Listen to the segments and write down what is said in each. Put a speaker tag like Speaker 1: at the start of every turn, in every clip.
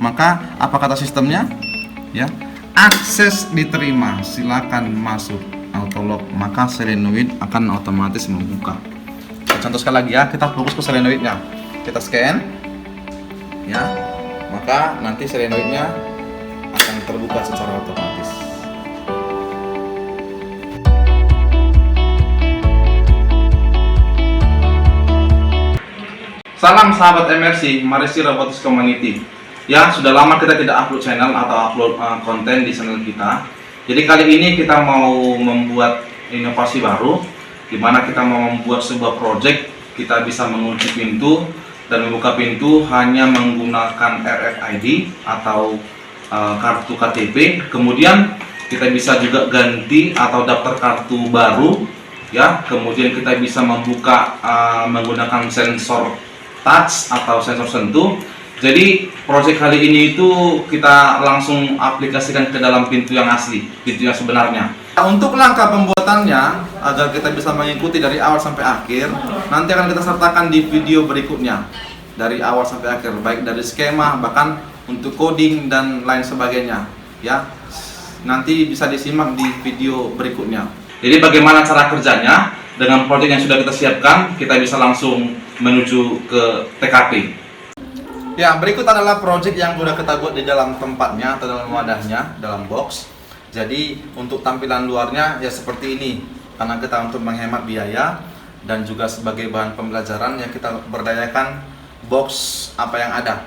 Speaker 1: maka apa kata sistemnya? Ya, akses diterima, silakan masuk autolock, maka selenoid akan otomatis membuka. Contoh sekali lagi ya, kita fokus ke selenoidnya, kita scan, ya, maka nanti selenoidnya akan terbuka secara otomatis. Salam sahabat MRC, Marisi Robotics Community. Ya, sudah lama kita tidak upload channel atau upload konten di channel kita. Jadi kali ini kita mau membuat inovasi baru, di mana kita mau membuat sebuah project. Kita bisa mengunci pintu dan membuka pintu hanya menggunakan RFID atau kartu KTP. Kemudian kita bisa juga ganti atau daftar kartu baru, ya. Kemudian kita bisa membuka menggunakan sensor touch atau sensor sentuh. Jadi proyek kali ini itu kita langsung aplikasikan ke dalam pintu yang asli, pintu yang sebenarnya. Untuk langkah pembuatannya agar kita bisa mengikuti dari awal sampai akhir, nanti akan kita sertakan di video berikutnya dari awal sampai akhir, baik dari skema bahkan untuk coding dan lain sebagainya. Ya, nanti bisa disimak di video berikutnya. Jadi bagaimana cara kerjanya? Dengan proyek yang sudah kita siapkan, kita bisa langsung menuju ke TKP. Ya, berikut adalah proyek yang sudah kita buat di dalam tempatnya atau dalam wadahnya, dalam box. Jadi untuk tampilan luarnya ya seperti ini, karena kita untuk menghemat biaya dan juga sebagai bahan pembelajaran yang kita berdayakan box apa yang ada.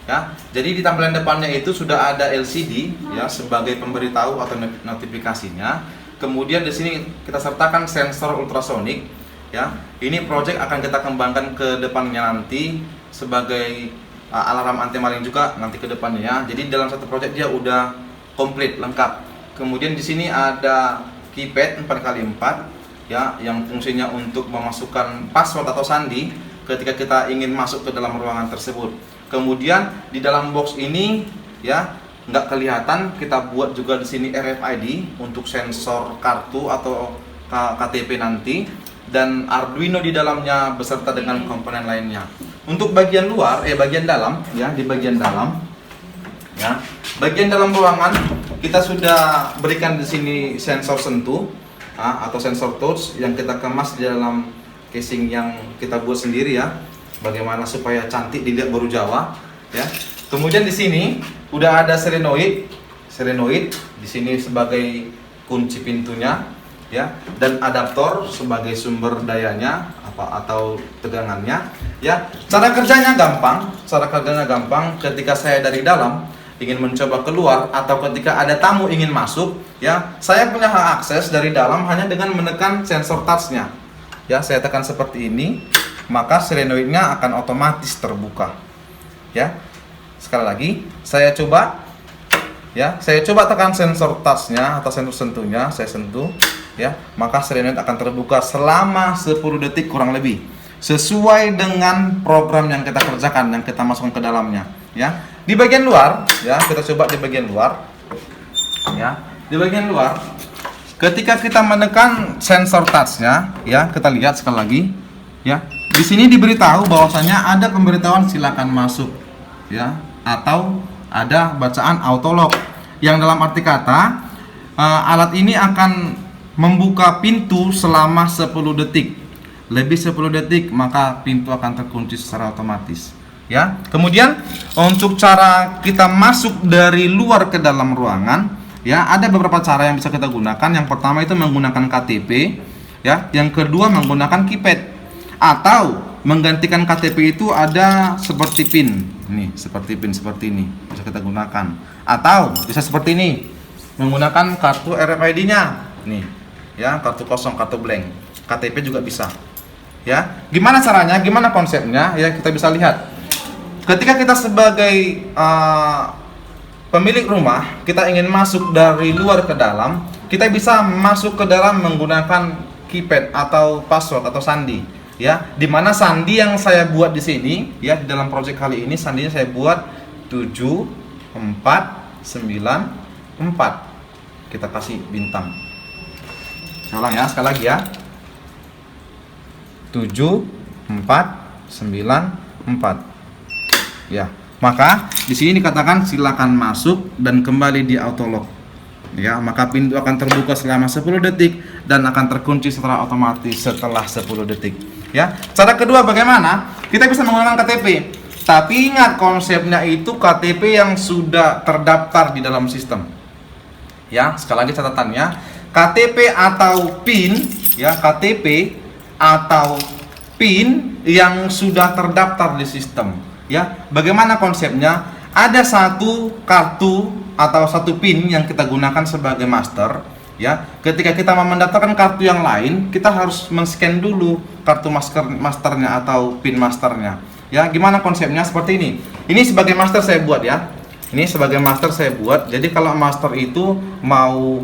Speaker 1: Ya, jadi di tampilan depannya itu sudah ada LCD ya sebagai pemberitahu atau notifikasinya. Kemudian di sini kita sertakan sensor ultrasonik. Ya, ini project akan kita kembangkan ke depannya nanti sebagai alarm anti maling juga nanti ke depannya ya. Jadi dalam satu project dia udah komplit lengkap. Kemudian di sini ada keypad 4x4 ya yang fungsinya untuk memasukkan password atau sandi ketika kita ingin masuk ke dalam ruangan tersebut. Kemudian di dalam box ini ya nggak kelihatan, kita buat juga di sini RFID untuk sensor kartu atau KTP nanti, dan Arduino di dalamnya beserta dengan komponen lainnya. Untuk bagian luar, bagian dalam, ya di bagian dalam, ya bagian dalam ruangan kita sudah berikan di sini sensor sentuh atau sensor touch yang kita kemas di dalam casing yang kita buat sendiri ya. Bagaimana supaya cantik dilihat baru Jawa, ya. Kemudian di sini udah ada selenoid di sini sebagai kunci pintunya, ya, dan adaptor sebagai sumber dayanya atau tegangannya, ya. Cara kerjanya gampang. Ketika saya dari dalam ingin mencoba keluar atau ketika ada tamu ingin masuk, ya, saya punya hak akses dari dalam hanya dengan menekan sensor touch-nya. Ya, saya tekan seperti ini, maka selenoidnya akan otomatis terbuka. Ya. Sekali lagi, saya coba tekan sensor touch-nya atau sensor sentuhnya, saya sentuh, ya, maka selenoid akan terbuka selama 10 detik kurang lebih, sesuai dengan program yang kita kerjakan, yang kita masukkan ke dalamnya, ya. Di bagian luar, ya, kita coba di bagian luar, ya, di bagian luar, ketika kita menekan sensor touch-nya, ya, kita lihat sekali lagi, ya, di sini diberitahu bahwasanya ada pemberitahuan silakan masuk, ya, atau ada bacaan autolock yang dalam arti kata alat ini akan membuka pintu selama 10 detik. Lebih 10 detik maka pintu akan terkunci secara otomatis, ya. Kemudian untuk cara kita masuk dari luar ke dalam ruangan, ya, ada beberapa cara yang bisa kita gunakan. Yang pertama itu menggunakan KTP, ya. Yang kedua menggunakan keypad, atau menggantikan KTP itu ada seperti pin, nih, seperti pin seperti ini bisa kita gunakan, atau bisa seperti ini menggunakan kartu RFID-nya, nih, ya, kartu kosong, kartu blank. KTP juga bisa, ya. Gimana caranya? Gimana konsepnya? Ya, kita bisa lihat. Ketika kita sebagai pemilik rumah, kita ingin masuk dari luar ke dalam, kita bisa masuk ke dalam menggunakan keypad atau password atau sandi. Ya, dimana sandi yang saya buat di sini, ya, di dalam project kali ini sandinya saya buat 7494. Kita kasih bintang. Saya ulang ya, sekali lagi ya. 7494. Ya, Maka di sini dikatakan silakan masuk dan kembali di auto lock. Ya, maka pintu akan terbuka selama 10 detik dan akan terkunci secara otomatis setelah 10 detik. Ya, cara kedua bagaimana? Kita bisa menggunakan KTP. Tapi ingat konsepnya itu KTP yang sudah terdaftar di dalam sistem. Ya, sekali lagi catatannya, KTP atau PIN, ya, KTP atau PIN yang sudah terdaftar di sistem. Ya, bagaimana konsepnya? Ada satu kartu atau satu PIN yang kita gunakan sebagai master. Ya, ketika kita mau mendaftarkan kartu yang lain, kita harus men-scan dulu kartu masternya atau PIN masternya. Ya, gimana konsepnya? Seperti ini. Ini sebagai master saya buat ya. Ini sebagai master saya buat. Jadi kalau master itu mau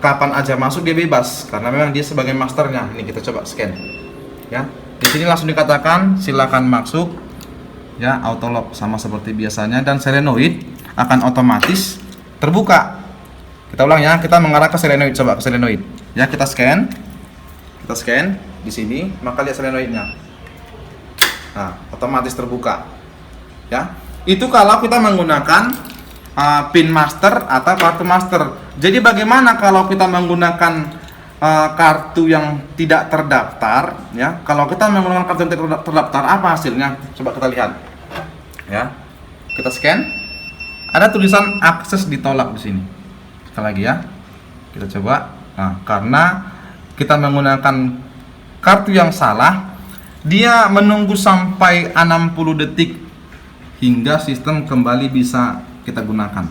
Speaker 1: kapan aja masuk dia bebas karena memang dia sebagai masternya. Ini kita coba scan. Ya, di sini langsung dikatakan silakan masuk. Ya, auto lock sama seperti biasanya dan solenoid akan otomatis terbuka. Kita ulang ya, kita mengarah ke solenoid, coba ke solenoid. Ya, kita scan di sini, maka lihat solenoidnya. Nah, otomatis terbuka. Ya, itu kalau kita menggunakan PIN master atau kartu master. Jadi bagaimana kalau kita menggunakan kartu yang tidak terdaftar? Ya, kalau kita menggunakan kartu yang tidak terdaftar, apa hasilnya? Coba kita lihat. Ya, kita scan. Ada tulisan akses ditolak di sini. Sekali lagi ya, kita coba. Nah, karena kita menggunakan kartu yang salah, dia menunggu sampai 60 detik hingga sistem kembali bisa kita gunakan.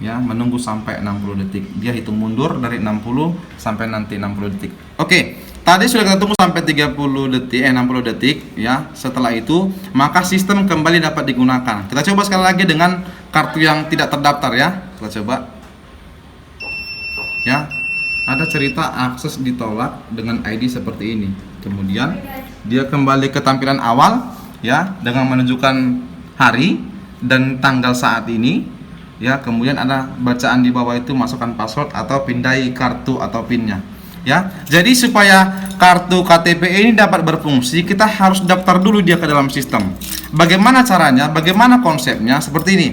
Speaker 1: Ya, menunggu sampai 60 detik. Dia hitung mundur dari 60 sampai nanti 60 detik. Oke, tadi sudah kita tunggu sampai 60 detik ya. Setelah itu, maka sistem kembali dapat digunakan. Kita coba sekali lagi dengan kartu yang tidak terdaftar ya. Kita coba. Ya, ada cerita akses ditolak dengan ID seperti ini. Kemudian dia kembali ke tampilan awal ya dengan menunjukkan hari dan tanggal saat ini. Ya, kemudian ada bacaan di bawah itu masukkan password atau pindai kartu atau pinnya. Ya, jadi supaya kartu KTP ini dapat berfungsi, kita harus daftar dulu dia ke dalam sistem. Bagaimana caranya? Bagaimana konsepnya? Seperti ini.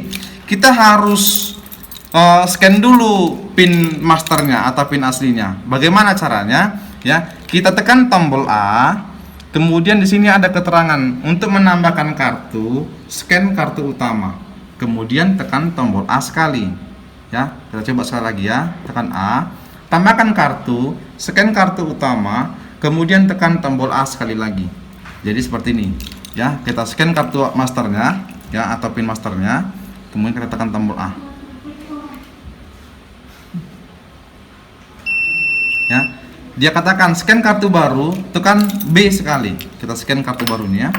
Speaker 1: Kita harus scan dulu PIN masternya atau PIN aslinya. Bagaimana caranya? Ya, kita tekan tombol A. Kemudian di sini ada keterangan untuk menambahkan kartu, scan kartu utama. Kemudian tekan tombol A sekali. Ya, kita coba sekali lagi ya. Tekan A, tambahkan kartu, scan kartu utama, kemudian tekan tombol A sekali lagi. Jadi seperti ini. Ya, kita scan kartu masternya, ya atau PIN masternya, kemudian kita tekan tombol A. Ya, dia katakan scan kartu baru, tekan B sekali. Kita scan kartu barunya.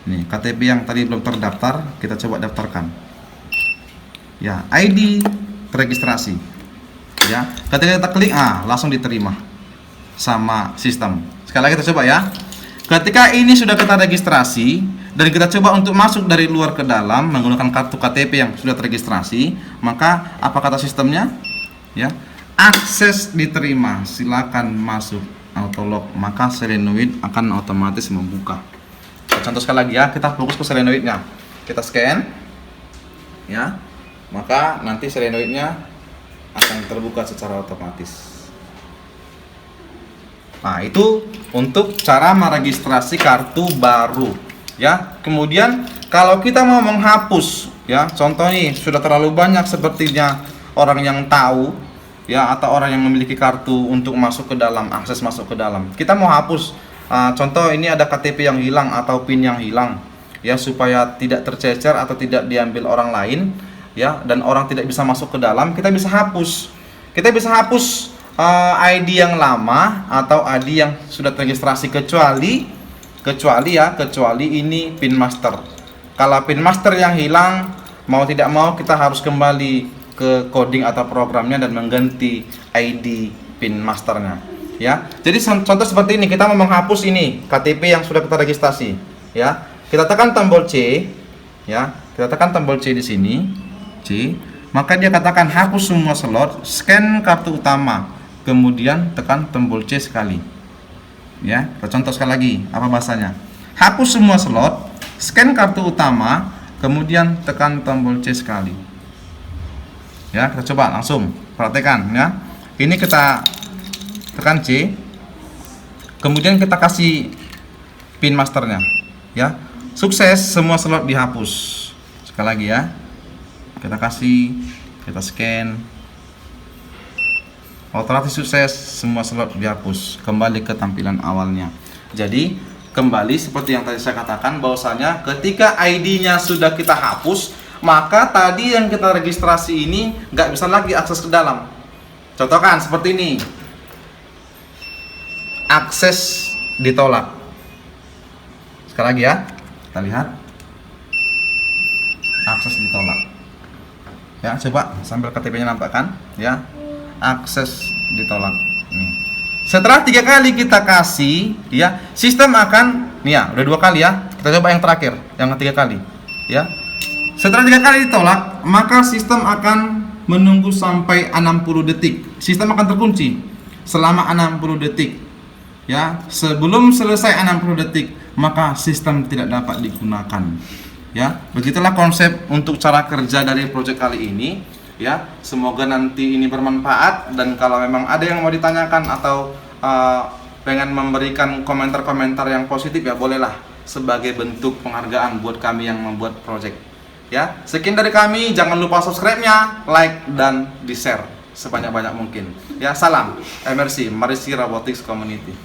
Speaker 1: Nih, KTP yang tadi belum terdaftar, kita coba daftarkan. Ya, ID registrasi. Ya, ketika kita klik, langsung diterima sama sistem. Sekali lagi kita coba ya. Ketika ini sudah kita registrasi dan kita coba untuk masuk dari luar ke dalam menggunakan kartu KTP yang sudah terregistrasi, maka apa kata sistemnya? Ya, akses diterima, silakan masuk auto lock, maka solenoid akan otomatis membuka. Contoh sekali lagi ya, kita fokus ke solenoidnya. Kita scan, ya, maka nanti solenoidnya akan terbuka secara otomatis. Nah, itu untuk cara meregistrasi kartu baru, ya. Kemudian kalau kita mau menghapus, ya, contoh nih sudah terlalu banyak sepertinya orang yang tahu, ya, atau orang yang memiliki kartu untuk masuk ke dalam, akses masuk ke dalam. Kita mau hapus. Contoh ini ada KTP yang hilang atau PIN yang hilang, ya, supaya tidak tercecer atau tidak diambil orang lain, ya, dan orang tidak bisa masuk ke dalam. Kita bisa hapus. Kita bisa hapus ID yang lama atau ID yang sudah terregistrasi kecuali ini PIN master. Kalau PIN master yang hilang, mau tidak mau kita harus kembali ke coding atau programnya dan mengganti ID PIN masternya. Ya, jadi contoh seperti ini, kita mau menghapus ini KTP yang sudah kita registrasi. Ya, kita tekan tombol C. Ya, kita tekan tombol C di sini. C. Maka dia katakan hapus semua slot, scan kartu utama, kemudian tekan tombol C sekali. Ya, kita contoh sekali lagi, apa bahasanya? Hapus semua slot, scan kartu utama, kemudian tekan tombol C sekali. Ya, kita coba langsung praktekan ya. Ini kita tekan C, kemudian kita kasih pin masternya ya. Sukses, semua slot dihapus. Sekali lagi ya, kita kasih, kita scan, otomatis sukses, semua slot dihapus, kembali ke tampilan awalnya. Jadi kembali seperti yang tadi saya katakan, bahwasanya ketika ID-nya sudah kita hapus, maka tadi yang kita registrasi ini nggak bisa lagi akses ke dalam. Contohkan seperti ini, akses ditolak. Sekali lagi ya, kita lihat, akses ditolak. Ya, coba sambil KTP-nya nampakkan ya, akses ditolak. Setelah 3 kali kita kasih ya, sistem akan nih ya, udah 2 kali ya, kita coba yang terakhir, yang ketiga kali ya. Setelah 3 kali ditolak, maka sistem akan menunggu sampai 60 detik. Sistem akan terkunci selama 60 detik ya. Sebelum selesai 60 detik, maka sistem tidak dapat digunakan ya. Begitulah konsep untuk cara kerja dari project kali ini ya. Semoga nanti ini bermanfaat, dan kalau memang ada yang mau ditanyakan atau pengen memberikan komentar-komentar yang positif ya, bolehlah, sebagai bentuk penghargaan buat kami yang membuat project ya. Sekian dari kami, jangan lupa subscribe-nya, like, dan di-share sebanyak-banyak mungkin ya. Salam MRC, Marisi Robotics Community.